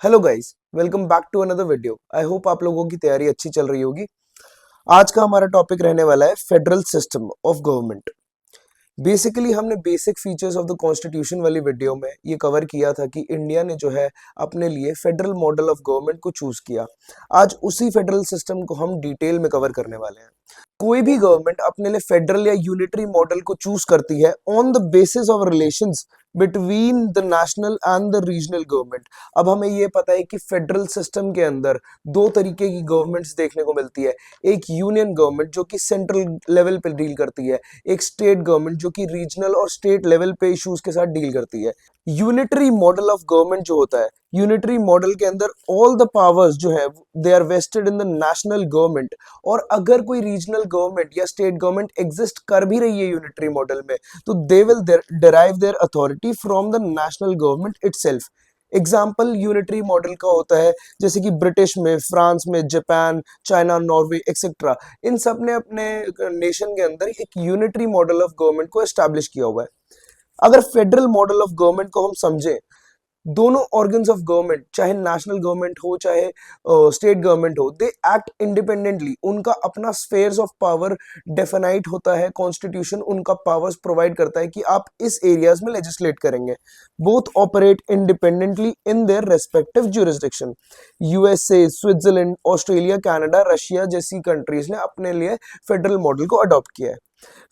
Hello guys, welcome back to another video. I hope आप लोगों की तैयारी अच्छी चल रही होगी। आज का हमारा टॉपिक रहने वाला है federal system of government. Basically हमने basic features of the constitution वाली वीडियो में ये कवर किया था कि इंडिया ने जो है अपने लिए फेडरल मॉडल ऑफ गवर्नमेंट को चूज किया। आज उसी फेडरल सिस्टम को हम डिटेल में कवर करने वाले हैं। कोई भी गवर्नमेंट अपने लिए फेडरल या यूनिटरी मॉडल को चूज करती है on the basis of relations between the national and the regional government. अब हमें ये पता है कि फेडरल सिस्टम के अंदर दो तरीके की गवर्नमेंट्स देखने को मिलती है। एक यूनियन गवर्नमेंट जो कि सेंट्रल लेवल पे डील करती है, एक स्टेट गवर्नमेंट जो कि रीजनल और स्टेट लेवल पे इश्यूज के साथ डील करती है। यूनिटरी मॉडल ऑफ गवर्नमेंट जो होता है, यूनिटरी मॉडल के अंदर ऑल द पावर्स जो है they are vested in the national government. और अगर कोई रीजनल गवर्नमेंट या स्टेट गवर्नमेंट एग्जिस्ट कर भी रही है यूनिटरी मॉडल में, तो they will derive their authority from the national government itself। Example unitary model का होता है जैसे कि ब्रिटिश में, फ्रांस में, जापान, चाइना, नॉर्वे एक्सेट्रा। इन सब ने अपने नेशन के अंदर एक यूनिटरी मॉडल ऑफ गवर्नमेंट को एस्टैब्लिश किया हुआ है। अगर फेडरल मॉडल ऑफ गवर्नमेंट को हम समझें, दोनों ऑर्गन्स ऑफ गवर्नमेंट, चाहे नेशनल गवर्नमेंट हो चाहे स्टेट गवर्नमेंट हो, दे एक्ट इंडिपेंडेंटली। उनका अपना स्फेयर्स ऑफ पावर डेफिनाइट होता है। कॉन्स्टिट्यूशन उनका पावर्स प्रोवाइड करता है कि आप इस एरियाज में लेजिस्लेट करेंगे। Both operate independently in their respective jurisdiction. USA, Switzerland, Australia, Canada, Russia जैसी कंट्रीज ने अपने लिए फेडरल मॉडल को अडॉप्ट किया है।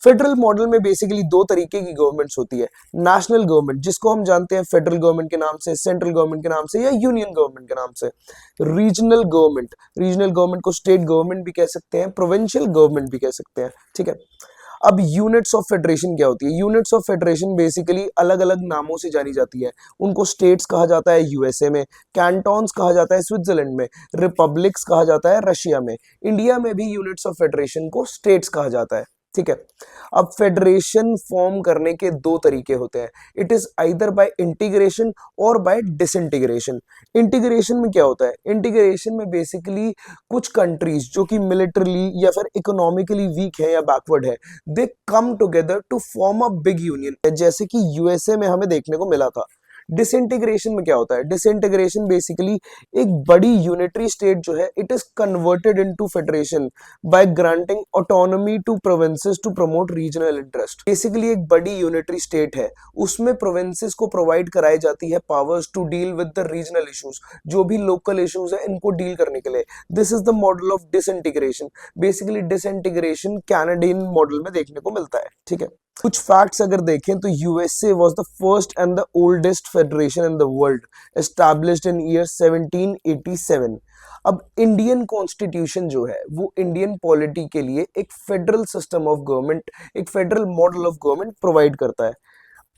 फेडरल मॉडल में बेसिकली दो तरीके की गवर्नमेंट्स होती है। नेशनल गवर्नमेंट जिसको हम जानते हैं फेडरल गवर्नमेंट के नाम से, सेंट्रल गवर्नमेंट के नाम से या यूनियन गवर्नमेंट के नाम से। रीजनल गवर्नमेंट, रीजनल गवर्नमेंट को स्टेट गवर्नमेंट भी कह सकते हैं, प्रोविंशियल गवर्नमेंट भी कह सकते हैं। ठीक है। अब यूनिट्स ऑफ फेडरेशन क्या होती है? यूनिट्स ऑफ फेडरेशन बेसिकली अलग अलग नामों से जानी जाती है। उनको स्टेट्स कहा जाता है यूएसए में, कैंटोन्स कहा जाता है स्विट्जरलैंड में, रिपब्लिक्स कहा जाता है रशिया में। इंडिया में भी यूनिट्स ऑफ फेडरेशन को स्टेट्स कहा जाता है। ठीक है। अब फेडरेशन फॉर्म करने के दो तरीके होते हैं। It is either bye integration और बाय डिसइंटीग्रेशन। इंटीग्रेशन में क्या होता है? इंटीग्रेशन में बेसिकली कुछ कंट्रीज जो कि मिलिटरली या फिर इकोनॉमिकली वीक है या बैकवर्ड है, they come together to form a big union, जैसे कि यूएसए में हमें देखने को मिला था। डिसइंटीग्रेशन में क्या होता है? डिसइंटीग्रेशन बेसिकली एक बड़ी यूनिटरी स्टेट जो है, it is converted into federation by granting autonomy to provinces to promote regional interest. Basically एक बड़ी यूनिटरी स्टेट है, उसमें प्रोविंसेस को प्रोवाइड कराई जाती है powers to deal with the regional issues, जो भी लोकल इश्यूज है इनको डील करने के लिए। This is the model of disintegration. Basically disintegration Canadian model में देखने को मिलता है। ठीक है। कुछ फैक्ट्स अगर देखें तो USA was the first and the oldest federation in the world, established in year 1787। अब इंडियन कॉन्स्टिट्यूशन जो है वो इंडियन पॉलिटी के लिए एक फेडरल सिस्टम ऑफ गवर्नमेंट, एक federal model of government provide करता है।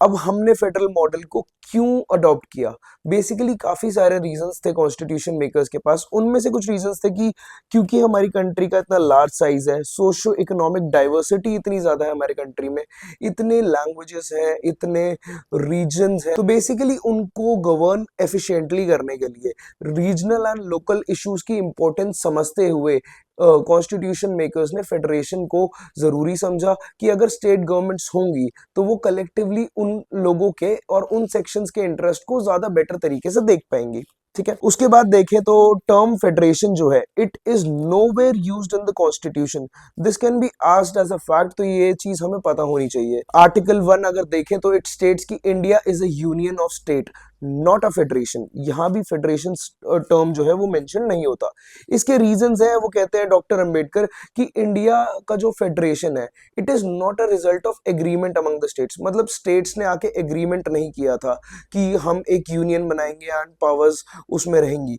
अब हमने फेडरल मॉडल को क्यों अडॉप्ट किया? बेसिकली काफी सारे रीजंस थे कॉन्स्टिट्यूशन मेकर्स के पास। उनमें से कुछ रीजंस थे कि क्योंकि हमारी कंट्री का इतना लार्ज साइज है, सोशो इकोनॉमिक डाइवर्सिटी इतनी ज्यादा है हमारे कंट्री में, इतने लैंग्वेजेस हैं, इतने रीजन्स हैं, तो बेसिकली उनको गवर्न एफिशिएंटली करने के लिए रीजनल एंड लोकल इश्यूज की इंपॉर्टेंस समझते हुए कॉन्स्टिट्यूशन मेकर्स ने फेडरेशन को जरूरी समझा कि अगर स्टेट गवर्नमेंट्स होंगी तो वो कलेक्टिवली उन लोगों के और उन सेक्शंस के इंटरेस्ट को ज्यादा बेटर तरीके से देख पाएंगी। ठीक है। उसके बाद देखें तो टर्म फेडरेशन जो है, it is nowhere used in the constitution. This can be asked as a fact, तो ये चीज हमें पता होनी चाहिए। आर्टिकल 1 अगर देखें तो इट स्टेट्स कि India is a union of state, not a federation. यहां भी फेडरेशन टर्म जो है वो मेंशन नहीं होता। इसके रीजंस है, वो कहते हैं डॉक्टर अंबेडकर कि इंडिया का जो फेडरेशन है, it is not a result of agreement among the states. मतलब स्टेट्स ने आके एग्रीमेंट नहीं किया था कि हम एक यूनियन बनाएंगे एंड पावर्स उसमें रहेंगी।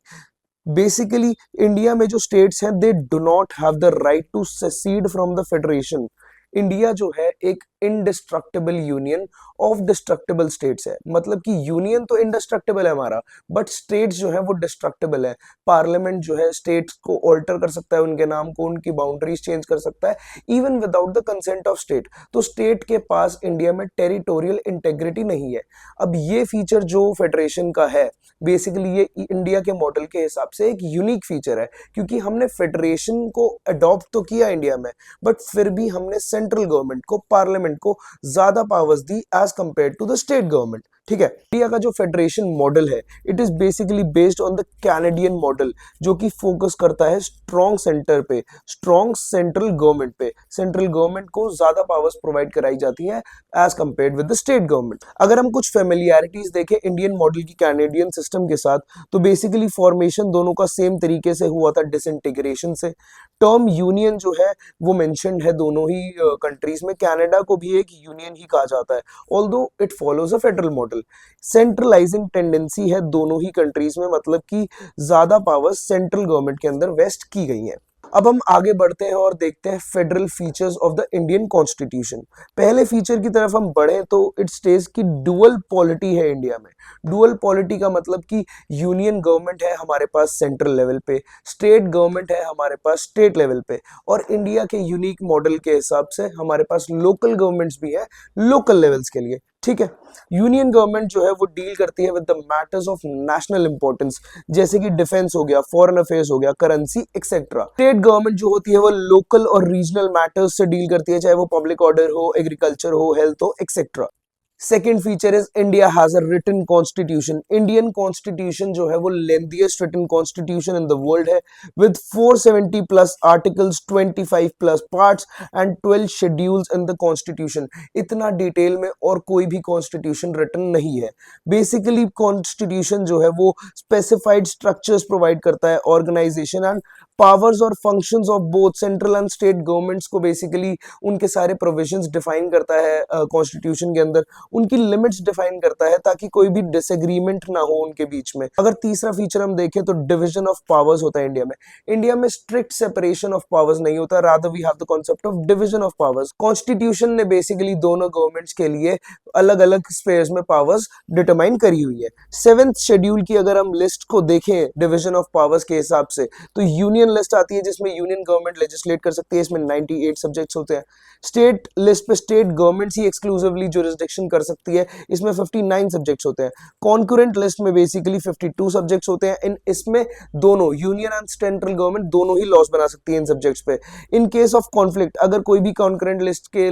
बेसिकली इंडिया में जो स्टेट्स हैं, they do not have the right to secede from the federation. India जो है एक indestructible union of destructible states है। मतलब कि यूनियन तो इंडिस्ट्रक्टिबल है हमारा, बट स्टेट्स जो है वो डिस्ट्रक्टिबल है। पार्लियामेंट जो है स्टेट्स को ऑल्टर कर सकता है, उनके नाम को, उनकी बाउंड्रीज चेंज कर सकता है, even without the consent of state. तो स्टेट के पास इंडिया में टेरिटोरियल इंटेग्रिटी नहीं है। अब ये फीचर जो फेडरेशन का है, बेसिकली ये इंडिया के मॉडल के हिसाब से एक यूनिक फीचर है, क्योंकि हमने फेडरेशन को अडॉप्ट तो किया इंडिया में, बट फिर भी हमने सेंट्रल गवर्नमेंट को, पार्लियामेंट को ज्यादा पावर्स दी as compare to the state government. ठीक है। इंडिया का जो फेडरेशन मॉडल है it is basically based on the Canadian model, जो कि फोकस करता है स्ट्रॉन्ग सेंटर पे, स्ट्रॉन्ग सेंट्रल गवर्नमेंट पे। सेंट्रल गवर्नमेंट को ज्यादा पावर्स प्रोवाइड कराई जाती है as compared with the state government. अगर हम कुछ फेमिलियरिटीज देखें इंडियन मॉडल की कैनेडियन सिस्टम के साथ, तो बेसिकली फॉर्मेशन दोनों का सेम तरीके से हुआ था, डिसइंटीग्रेशन से। टर्म यूनियन जो है वो मेंशन्ड है दोनों ही कंट्रीज में। कनाडा को भी एक यूनियन ही कहा जाता है, although it follows a federal model. Centralising tendency है दोनों ही कंट्रीज में, मतलब कि ज्यादा पावर्स सेंट्रल गवर्नमेंट के अंदर वेस्ट की गई हैं। अब हम आगे बढ़ते हैं और देखते हैं federal features of the Indian constitution. पहले फीचर की तरफ हम बढ़े तो इट स्टेज की डुअल पॉलिटी है इंडिया में। डुअल पॉलिटी का मतलब कि यूनियन गवर्नमेंट है हमारे पास सेंट्रल लेवल पे, स्टेट गवर्नमेंट है हमारे पास स्टेट लेवल पे, और इंडिया के यूनिक मॉडल के हिसाब से हमारे पास लोकल गवर्नमेंट्स भी है लोकल लेवल्स के लिए। ठीक है। यूनियन गवर्नमेंट जो है वो डील करती है with the matters of national importance, जैसे कि डिफेंस हो गया, फॉरेन अफेयर्स हो गया, करेंसी एक्सेट्रा। स्टेट गवर्नमेंट जो होती है वो लोकल और रीजनल मैटर्स से डील करती है, चाहे वो पब्लिक ऑर्डर हो, एग्रीकल्चर हो, हेल्थ हो, etcetera. Second feature is India has a written constitution. Indian constitution जो है वो lengthiest written constitution in the world है, with 470 plus articles, 25 plus parts and 12 schedules in the constitution. इतना detail में और कोई भी कॉन्स्टिट्यूशन रिटन नहीं है। बेसिकली कॉन्स्टिट्यूशन जो है वो स्पेसिफाइड स्ट्रक्चर्स प्रोवाइड करता है, ऑर्गेनाइजेशन एंड पावर्स और functions of both central and state governments को बेसिकली उनके सारे प्रोविजंस डिफाइन करता है कॉन्स्टिट्यूशन के अंदर, उनकी लिमिट्स डिफाइन करता है ताकि कोई भी डिसएग्रीमेंट ना हो उनके बीच में। अगर तीसरा फीचर हम देखें तो डिवीजन ऑफ पावर्स होता है इंडिया में। इंडिया में स्ट्रिक्ट सेपरेशन ऑफ पावर्स नहीं होता, rather we have the concept of division of powers. Constitution ने बेसिकली दोनों गवर्नमेंट्स के लिए अलग अलग स्फेयर्स में पावर्स डिटरमाइन करी हुई है। सेवेंथ शेड्यूल की अगर हम लिस्ट को देखें डिवीजन ऑफ पावर्स के हिसाब से, तो यूनियन लिस्ट आती है जिसमें यूनियन गवर्नमेंट लेजिस्लेट कर सकती है, इसमें 98 सब्जेक्ट्स होते हैं। स्टेट लिस्ट पे स्टेट गवर्नमेंट्स ही एक्सक्लूसिवली जुरिसडिक्शन कर सकती है, इसमें 59 सब्जेक्ट्स होते हैं। कॉन्करेंट लिस्ट में बेसिकली 52 सब्जेक्ट्स होते हैं। इन इसमें दोनों यूनियन एंड सेंट्रल गवर्नमेंट दोनों ही लॉज बना सकती है इन सब्जेक्ट्स पे। इन केस ऑफ कॉन्फ्लिक्ट, अगर कोई भी कॉन्करेंट लिस्ट के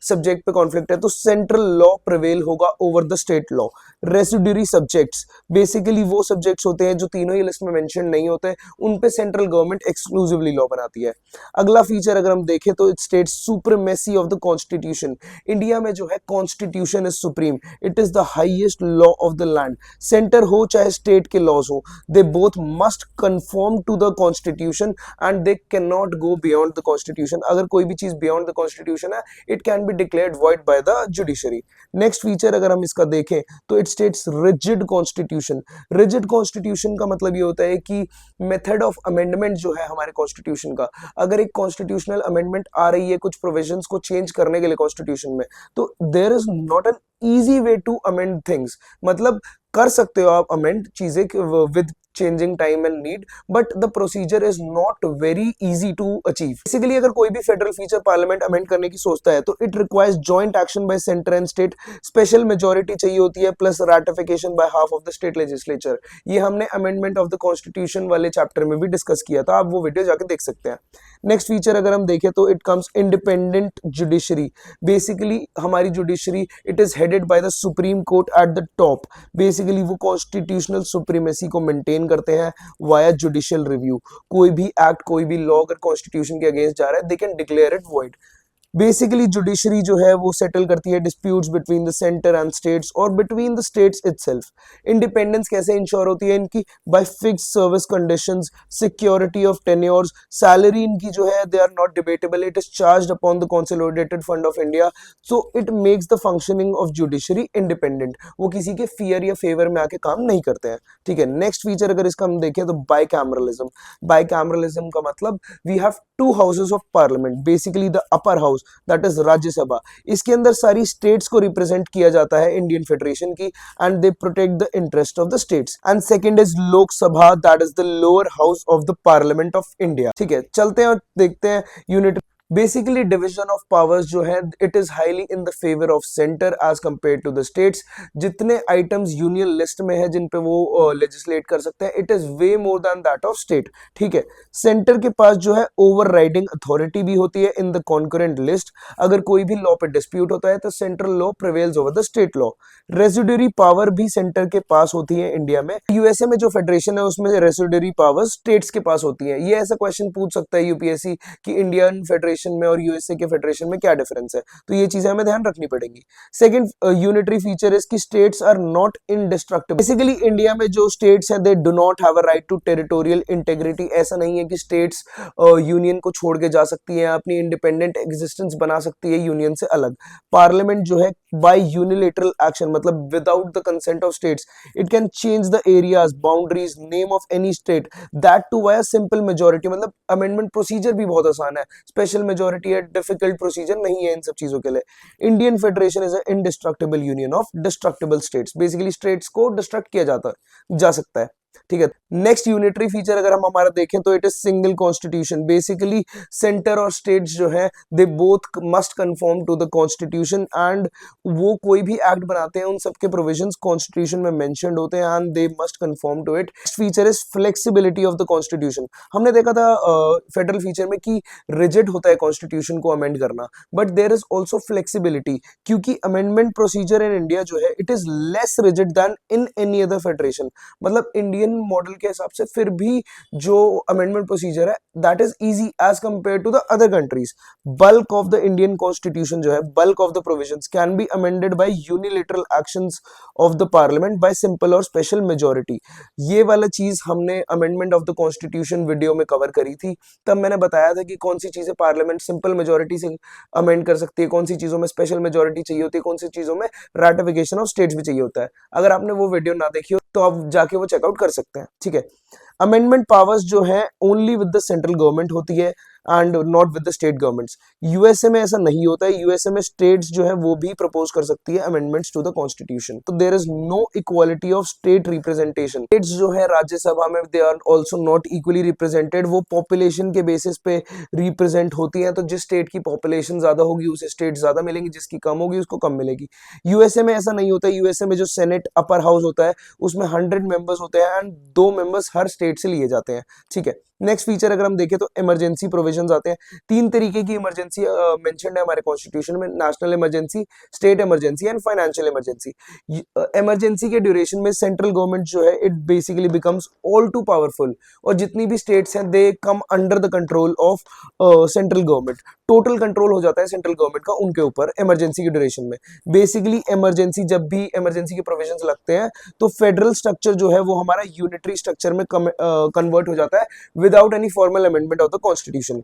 सब्जेक्ट पे कॉन्फ्लिक्ट है तो सेंट्रल लॉ प्रिवेल होगा over the state law. Residuary subjects basically वो सब्जेक्ट्स होते हैं जो तीनों ही लिस्ट में मेंशन नहीं होते, उन पे सेंट्रल गवर्नमेंट एक्सक्लूसिवली लॉ बनाती है। अगला फीचर अगर हम देखें तो it states supremacy of the constitution. India में जो है constitution is supreme, it is the highest law of the land. Centre हो चाहे स्टेट के लॉज हो, they both must conform to the constitution and they can not go beyond the constitution. अगर कोई भी चीज बियॉन्ड द कॉन्स्टिट्यूशन है, it can be declared void by the judiciary. Next feature अगर हम इसका देखें तो it states rigid constitution. Rigid constitution का मतलब ये होता है कि मेथड ऑफ अमेंडमेंट जो है हमारे कॉन्स्टिट्यूशन का, अगर एक कॉन्स्टिट्यूशनल अमेंडमेंट आ रही है कुछ प्रोविजंस को चेंज करने के लिए कॉन्स्टिट्यूशन में, तो there is not an easy way to amend things. मतलब कर सकते हो आप अमेंड चीजें with changing time and need, but the procedure is not very easy to achieve. Basically अगर कोई भी फेडरल फीचर पार्लियामेंट अमेंड करने की सोचता है तो it requires joint action by centre and state. Special majority चाहिए होती है plus ratification by half of the state legislature. ये हमने अमेंडमेंट ऑफ द कॉन्स्टिट्यूशन वाले चैप्टर में भी डिस्कस किया था, आप वो वीडियो जाके देख सकते हैं। नेक्स्ट फीचर अगर हम देखें तो it comes independent judiciary. Basically हमारी judiciary it is headed by the supreme court at the top. Basically वो कॉन्स्टिट्यूशनल सुप्रीमेसी को मेंटेन करते हैं वाया जुडिशियल रिव्यू। कोई भी एक्ट, कोई भी लॉ अगर कॉन्स्टिट्यूशन के अगेंस्ट जा रहा है, they can declare it void. Basically judiciary जो है वो सेटल करती है disputes between the centre and states और between the states itself. Independence कैसे इंश्योर होती है इनकी? By fixed service conditions, security of tenures, salary इनकी जो है they are not debatable, it is charged upon the consolidated fund of India, so it makes the functioning of judiciary independent. वो किसी के फियर या फेवर में आके काम नहीं करते हैं। ठीक है। नेक्स्ट फीचर अगर इसका हम देखें तो बाइकैमरलिज्म। बाइकैमरलिज्म का मतलब we have to houses of parliament, basically the upper house that is Rajya Sabha. इसके अंदर सारी स्टेट्स को रिप्रेजेंट किया जाता है इंडियन फेडरेशन की, and they protect the interest of the states. And second is Lok Sabha, that is the lower house of the parliament of India. ठीक है, चलते हैं और देखते हैं unit basically division of powers जो है it is highly in the favour of centre as compare to the states. जितने आइटम्स यूनियन लिस्ट में है जिन पे वो लेजिस्लेट कर सकते हैं, it is way more than that of state. ठीक है, सेंटर के पास जो है ओवर राइडिंग अथॉरिटी भी होती है इन द कॉन्करेंट लिस्ट। अगर कोई भी लॉ पे डिस्प्यूट होता है तो central law prevails over the state law. Residuary power भी सेंटर के पास होती है इंडिया में। यूएसए में जो फेडरेशन है उसमें रेसिड्यूरी पावर स्टेट्स के पास होती है। ये ऐसा क्वेश्चन पूछ सकता है यूपीएससी कि इंडियन फेडरेशन में और यूएसए के फेडरेशन में क्या डिफरेंस है, तो ये चीजें हमें ध्यान रखनी पड़ेंगी। सेकंड यूनिटरी फीचर इज कि states are not indestructible. Basically India में जो स्टेट्स हैं they do not have a right to territorial integrity. ऐसा नहीं है कि स्टेट्स यूनियन को छोड़ के जा सकती हैं, अपनी इंडिपेंडेंट एग्जिस्टेंस बना सकती है यूनियन से अलग। पार्लियामेंट जो है बाय यूनिलेटरल एक्शन मतलब without the consent of states it can change the areas boundaries name of any state that too by a simple majority. मतलब अमेंडमेंट प्रोसीजर भी बहुत आसान है, स्पेशल मेजोरिटी है, डिफिकल्ट प्रोसीजर नहीं है इन सब चीजों के लिए। Indian federation is a indestructible union of destructible states. Basically states को डिस्ट्रक्ट किया जा सकता है। ठीक है, नेक्स्ट यूनिटरी फीचर अगर हम हमारा देखें तो it is single constitution. Basically centre और स्टेट्स जो है they both must conform to the constitution and वो कोई भी एक्ट बनाते हैं उन सबके प्रोविजंस कॉन्स्टिट्यूशन में मेंशन्ड होते हैं and they must conform to it. Next feature is flexibility of the constitution. हमने देखा था फेडरल फीचर में कि रिजिड होता है कॉन्स्टिट्यूशन को अमेंड करना, but there is also flexibility क्योंकि अमेंडमेंट प्रोसीजर इन इंडिया जो है it is less rigid than in any other federation. मतलब इंडियन मॉडल के हिसाब से फिर भी जो अमेंडमेंट प्रोसीजर है that is easy as compare to the other countries. Bulk of the Indian constitution जो है bulk of the provisions can be amended by unilateral actions of the parliament by simple और special majority. ये वाला चीज हमने amendment of the constitution video में cover करी थी। तब मैंने बताया था कि कौन सी चीजें पार्लियामेंट सिंपल मेजोरिटी से अमेंड कर सकती है, कौन सी चीजों में स्पेशल मेजोरिटी चाहिए होती है, कौन सी चीजों में रैटिफिकेशन ऑफ स्टेट्स भी चाहिए होता है। अगर आपने वो वीडियो ना देखी हो तो आप जाके वो चेकआउट कर सकते हैं। ठीक है, अमेंडमेंट पावर्स जो है only with the central government होती है and not with the state governments. USA में ऐसा नहीं होता है। यूएसए में स्टेट्स जो है वो भी प्रपोज कर सकती है अमेंडमेंट्स टू द कॉन्स्टिट्यूशन। तो there is no equality of state representation. States जो है राज्यसभा में they are also not equally represented. वो पॉपुलेशन के बेसिस पे रिप्रेजेंट होती है, तो जिस स्टेट की पॉपुलेशन ज्यादा होगी उसे स्टेट ज्यादा मिलेंगी, जिसकी कम होगी उसको कम मिलेगी। यूएसए में ऐसा नहीं होता है। यूएसए में जो सेनेट अपर हाउस होता है उसमें 100 मेंबर्स होते हैं एंड 2 मेंबर्स हर स्टेट से लिए जाते हैं। ठीक है, नेक्स्ट फीचर अगर हम देखें तो इमरजेंसी प्रोविजंस आते हैं। 3 तरीके की इमरजेंसी मेंशन्ड है हमारे कॉन्स्टिट्यूशन में, national emergency, state emergency and financial emergency. Emergency के ड्यूरेशन में सेंट्रल गवर्नमेंट जो है it basically becomes all too powerful और जितनी भी स्टेट्स हैं they come under the control of central government. Total control हो जाता है सेंट्रल गवर्नमेंट का उनके ऊपर इमरजेंसी के ड्यूरेशन में। बेसिकली इमरजेंसी जब भी इमरजेंसी के प्रोविजंस लगते हैं तो फेडरल स्ट्रक्चर जो है वो हमारा यूनिटरी स्ट्रक्चर में कन्वर्ट हो जाता है without any formal amendment of the constitution.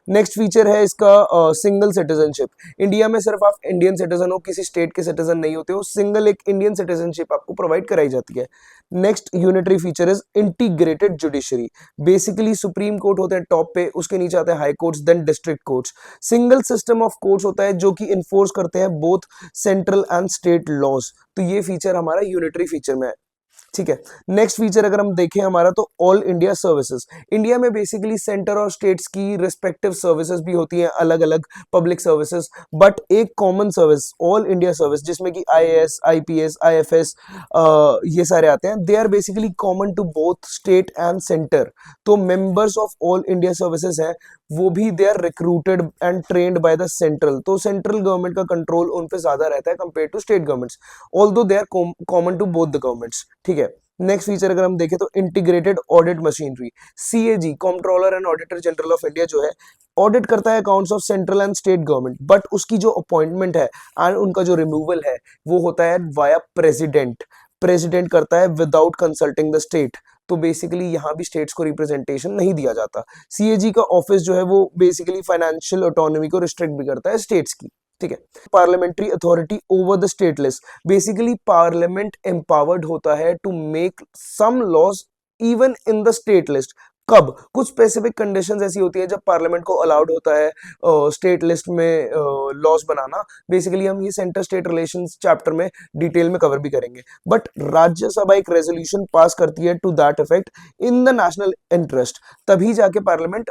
Next feature है इसका सिंगल सिटीजनशिप। इंडिया में सिर्फ आप इंडियन सिटीजन हो, किसी स्टेट के सिटीजन नहीं होते हो, सिंगल एक इंडियन सिटीजनशिप आपको प्रोवाइड कराई जाती है। Next unitary feature is integrated judiciary. Basically supreme court होते हैं टॉप पे, उसके नीचे आते हैं high courts, then district courts. Single system of courts होता है जो कि इन्फोर्स करते हैं both central and state laws. तो ये फीचर हमारा यूनिटरी फीचर में है। ठीक है, नेक्स्ट फीचर अगर हम देखें हमारा तो ऑल इंडिया सर्विसेज। इंडिया में बेसिकली सेंटर और स्टेट्स की रिस्पेक्टिव सर्विसेज भी होती हैं, अलग अलग पब्लिक सर्विसेज, बट एक common service all India service जिसमें कि आईएएस, आईपीएस, आईएफएस ये सारे आते हैं। They are basically common to both state and centre. तो members of all India services हैं वो भी they are recruited and trained by the central. तो सेंट्रल गवर्नमेंट का कंट्रोल उन पे ज्यादा रहता है compare to state governments, although they are common to both the governments. ठीक है, नेक्स्ट फीचर अगर हम देखें तो integrated audit machinery. CAG controller and auditor general of India जो है ऑडिट करता है accounts of central and state government, but उसकी जो अपॉइंटमेंट है एंड उनका जो रिमूवल है वो होता है वाया प्रेसिडेंट। प्रेसिडेंट करता है विदाउट कंसल्टिंग द स्टेट। तो बेसिकली यहाँ भी स्टेट्स को रिप्रेजेंटेशन नहीं दिया जाता। सीएजी का ऑफिस जो है वो बेसिकली फाइनेंशियल ऑटोनॉमी को रिस्ट्रिक्ट भी करता है स्टेट्स की। ठीक है, parliamentary authority over the state list. Basically parliament empowered होता है to make some laws even in the state list. कब? कुछ स्पेसिफिक कंडीशंस ऐसी होती है जब पार्लियामेंट को अलाउड होता है स्टेट लिस्ट में लॉज बनाना। बेसिकली हम ये सेंटर स्टेट रिलेशंस चैप्टर में डिटेल में कवर भी करेंगे। बट राज्यसभा एक रेजोल्यूशन पास करती है to that effect in the national interest, तभी जाके पार्लियामेंट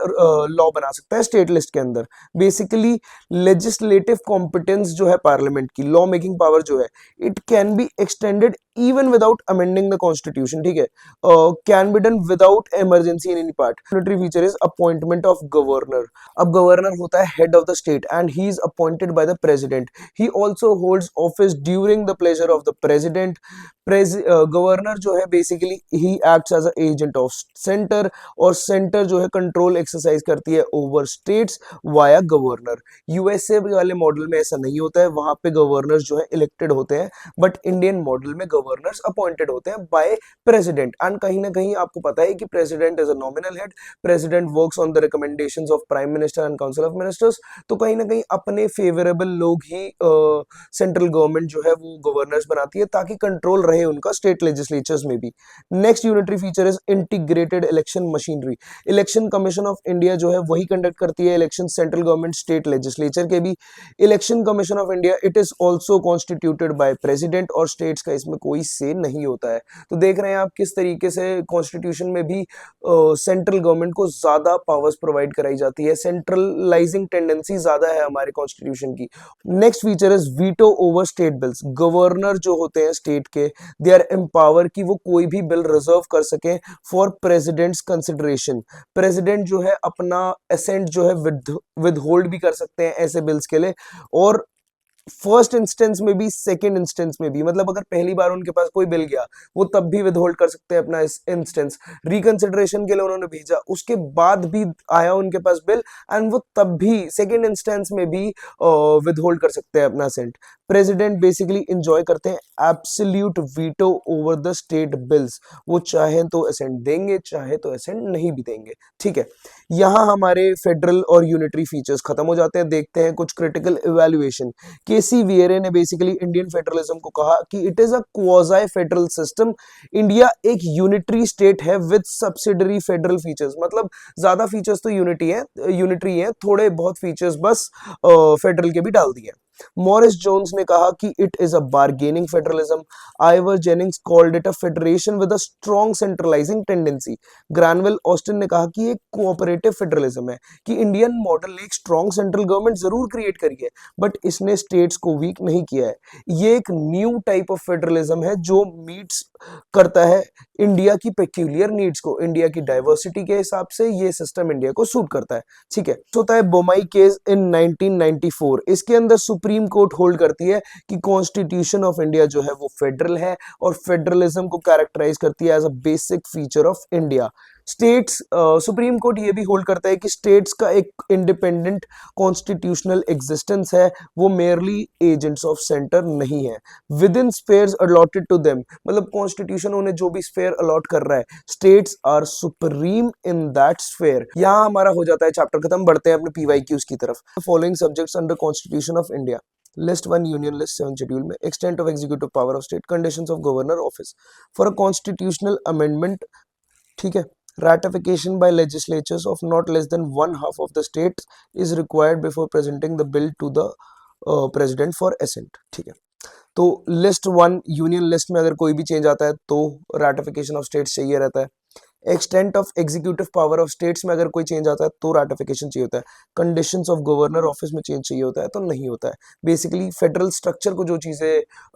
लॉ बना सकता है स्टेट लिस्ट के अंदर। बेसिकली लेजिस्लेटिव कॉम्पिटेंस जो है पार्लियामेंट की, लॉ मेकिंग पावर जो है, it can be extended even without amending the constitution, ठीक है, can be done without emergency in any part. Unitary feature is appointment of governor. अब गवर्नर होता है head of the state and he is appointed by the president. He also holds office during the pleasure of the president. Governor जो है basically he acts as a agent of centre, और centre जो है control exercise करती है over states via governor. USA वाले model में ऐसा नहीं होता है, वहां पे गवर्नर जो है इलेक्टेड होते हैं, बट इंडियन मॉडल में गवर्नर्स अपॉइंटेड होते हैं बाय प्रेसिडेंट। एंड कहीं ना कहीं आपको पता है कि president is a nominal head, president works on the recommendations of prime minister and council of ministers. तो कहीं ना कहीं अपने फेवरेबल लोग ही सेंट्रल गवर्नमेंट जो है वो गवर्नर्स बनाती है, ताकि कंट्रोल रहे उनका स्टेट लेजिस्लेचर्स में भी। Next unitary feature is integrated election machinery. Election commission of India जो है वही कंडक्ट करती है election, central government state legislature के भी। Election commission of India it is also constituted by president, और स्टेट्स का इसमें कोई से नहीं होता है। तो देख रहे हैं आप किस तरीके से कॉन्स्टिट्यूशन में भी सेंट्रल गवर्नमेंट को ज्यादा पावर्स प्रोवाइड कराई जाती है, सेंट्रलाइजिंग टेंडेंसी ज्यादा है हमारे कॉन्स्टिट्यूशन की। Next feature is veto over state bills. Governor जो होते हैं स्टेट के, दे आर एम्पावर कि वो कोई भी बिल रिजर्व कर सके फॉर प्रेसिडेंट्स कंसिडरेशन। प्रेसिडेंट जो है अपना असेंट जो है विद होल्ड भी कर सकते हैं ऐसे बिल्स के लिए, और फर्स्ट इंस्टेंस में भी सेकंड इंस्टेंस में भी। मतलब अगर पहली बार उनके पास कोई बिल गया, वो तब भी विदहोल्ड कर सकते हैं अपना इस इंस्टेंस। रिकंसिडरेशन के लिए उन्होंने भेजा, उसके बाद भी आया उनके पास बिल, एंड वो तब भी सेकंड इंस्टेंस में भी विदहोल्ड कर सकते हैं अपना असेंट। प्रेसिडेंट बेसिकली इंजॉय करते हैं absolute veto over the state bills. वो चाहे तो असेंट देंगे, चाहे तो असेंट नहीं भी देंगे, ठीक है। यहाँ हमारे फेडरल और यूनिटरी फीचर्स खत्म हो जाते हैं। देखते हैं कुछ क्रिटिकल इवैल्यूएशन। केसी वियरे ने बेसिकली इंडियन फेडरलिज्म को कहा कि it is a quasi federal system. India एक यूनिटरी स्टेट है विद सब्सिडरी फेडरल फीचर्स। मतलब ज्यादा फीचर्स तो यूनिटरी है, थोड़े बहुत फीचर्स बस फेडरल के भी डाल दिए। मॉरिस जोन्स ने कहा कि it is a bargaining federalism. Ivor Jennings called it a federation with a strong centralising tendency. Granville Austin ने कहा कि एक कोऑपरेटिव फेडरलिज्म है, कि इंडियन मॉडल ने एक स्ट्रॉन्ग सेंट्रल गवर्नमेंट जरूर क्रिएट करी है, बट इसने स्टेट्स को वीक नहीं किया है। ये एक न्यू टाइप ऑफ फेडरलिज्म है जो मीट्स करता है इंडिया की पेक्यूलियर नीड्स को, इंडिया की डाइवर्सिटी के हिसाब से ये सिस्टम इंडिया को सूट करता है, ठीक है। होता है बोमाई केस इन 1994। इसके अंदर सुप्रीम कोर्ट होल्ड करती है कि कॉन्स्टिट्यूशन ऑफ इंडिया जो है वो फेडरल है, और फेडरलिज्म को कैरेक्टराइज करती है as a basic feature of India. States, supreme court ये भी होल्ड करता है कि स्टेट्स का एक इंडिपेंडेंट कॉन्स्टिट्यूशनल एग्जिस्टेंस है, वो मेयरली एजेंट्स ऑफ सेंटर नहीं है। Within spheres allotted to them, मतलब कॉन्स्टिट्यूशन उन्हें जो भी स्पेयर अलॉट कर रहा है, states are supreme in that sphere. यहाँ हमारा हो जाता है चैप्टर खत्म। बढ़ते हैं अपने पीवाईक्यूज की तरफ। Following subjects under constitution of India. List one union list 7 schedule में extent of executive power of state, conditions of governor office for a constitutional amendment, ठीक है। Ratification by legislatures of not less than one half of the states is required before presenting the bill to the president for assent, ठीक है। तो list one union list में अगर कोई भी change आता है तो रैटिफिकेशन ऑफ स्टेट्स चाहिए रहता है। Extent of executive power of states में अगर कोई चेंज आता है तो रैटिफिकेशन चाहिए होता है। कंडीशंस ऑफ गवर्नर ऑफिस में चेंज चाहिए होता है तो नहीं होता है। बेसिकली फेडरल स्ट्रक्चर को जो चीजें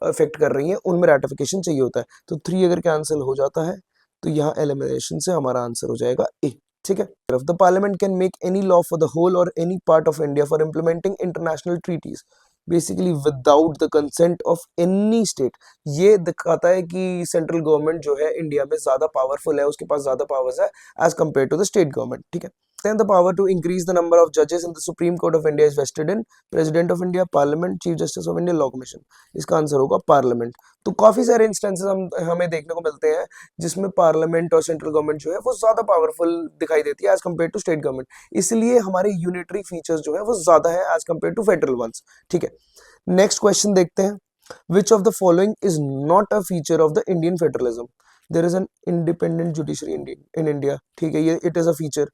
अफेक्ट कर रही हैं उनमें रैटिफिकेशन चाहिए होता है। तो 3 अगर कैंसिल हो जाता है तो यहाँ एलिमिनेशन से हमारा आंसर हो जाएगा ए, ठीक है। The parliament can make any law for the whole or any part of India for implementing international treaties basically without the consent of any state. ये दिखाता है कि सेंट्रल गवर्नमेंट जो है इंडिया में ज्यादा पावरफुल है, उसके पास ज्यादा पावर्स है as compare to the state government, ठीक है। Then the power to increase the number of judges in the Supreme Court of India is vested in President of India, Parliament, Chief Justice of India, Law Commission। इसका answer होगा parliament. तो काफी सारे instances हमें देखने को मिलते हैं जिसमें पार्लियामेंट और सेंट्रल गवर्नमेंट जो है वो ज्यादा पावरफुल दिखाई देती है as compare to state government. इसलिए हमारे यूनिटरी फीचर्स जो है वो ज्यादा है as compare to federal ones, ठीक है। नेक्स्ट क्वेश्चन देखते हैं। Which of the following is not a feature of the Indian federalism. There is an independent judiciary in India, ठीक है, ये it is a feature.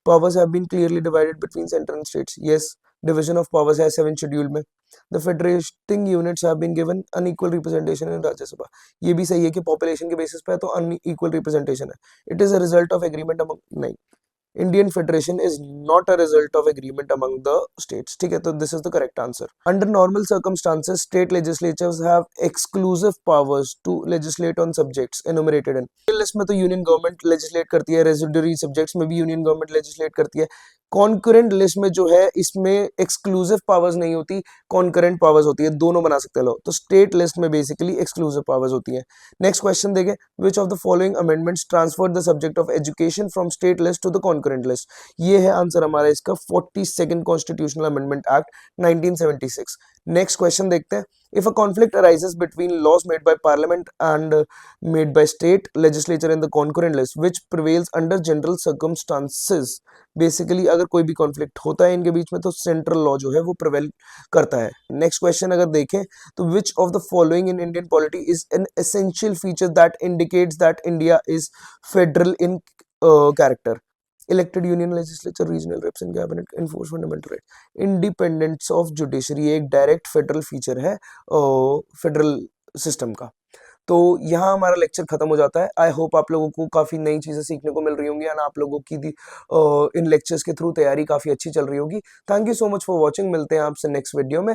Powers have been clearly divided between center and states. Yes, division of powers है 7 schedule में. The federating units have been given unequal representation in Rajya Sabha. ये भी सही है कि population के basis पे है तो unequal representation है. It is a result of agreement among नहीं. Indian Federation is not a result of agreement among the states. ठीक है, तो this is the correct answer. Under normal circumstances, state legislatures have exclusive powers to legislate on subjects enumerated in. List में तो union government legislate करती है, residuary subjects में भी union government legislate करती है. कॉन्करेंट लिस्ट में जो है इसमें एक्सक्लूसिव पावर्स नहीं होती, कॉन्करेंट पावर्स होती है, दोनों बना सकते हैं लोग. तो स्टेट लिस्ट में बेसिकली एक्सक्लूसिव पावर्स होती है. नेक्स्ट क्वेश्चन देखें, which of the following amendments transfer the subject of education from state list to the concurrent list. ये है आंसर हमारा इसका 42nd constitutional amendment act 1976. Next question देखते हैं. If a conflict arises between laws made by parliament and made by state legislature in the concurrent list, which prevails under general circumstances, basically अगर कोई भी conflict होता है इनके बीच में तो सेंट्रल लॉ जो है वो प्रिवेल करता है. नेक्स्ट क्वेश्चन अगर देखें तो which of the following in Indian polity is an essential feature that indicates that India is federal in character. Elected union legislature, regional reps in cabinet, enforce fundamental right. Independence of judiciary एक direct federal feature है federal system का. तो यहाँ हमारा lecture खत्म हो जाता है. आई होप आप लोगों को काफ़ी नई चीज़ें सीखने को मिल रही होंगी एंड आप लोगों की इन लेक्चर्स के थ्रू तैयारी काफ़ी अच्छी चल रही होगी. Thank you so much for watching. मिलते हैं आपसे नेक्स्ट वीडियो में.